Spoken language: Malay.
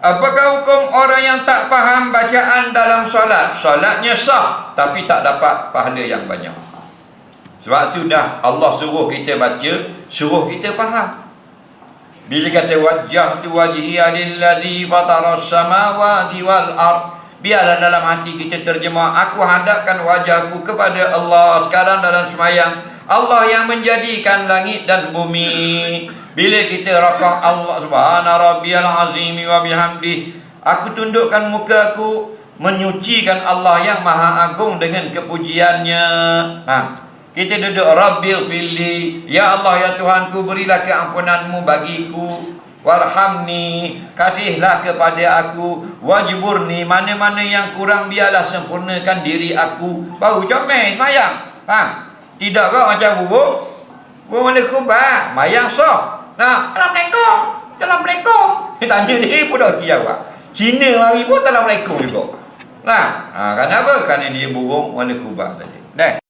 Apakah hukum orang yang tak faham bacaan dalam solat? Solatnya sah, tapi tak dapat pahala yang banyak. Sebab tu dah Allah suruh kita baca, suruh kita faham. Bila kata wajjahtu wajhiya lillazi fataras samawati wal ard, biarlah dalam hati kita terjemah, aku hadapkan wajahku kepada Allah. Sekarang dalam semayang, Allah yang menjadikan langit dan bumi. Bila kita rakaat, Allah subhana rabbiyal azimi wa bihamdi, aku tundukkan muka aku menyucikan Allah yang maha agung dengan kepujiannya. Kita duduk Rabbil Fili, ya Allah ya Tuhanku, berilah keampunanmu bagiku. Warhamni, kasihlah kepada aku. Wajburni, mana-mana yang kurang biarlah sempurnakan diri aku. Baru comel semayang. Tidak kau macam buruk. Buruk mana kubah, mayang sah. Assalamualaikum. Assalamualaikum. Tanya dia pun dah jawab. Cina mari pun Assalamualaikum juga. Kenapa? Kerana dia burung warna kubah tadi.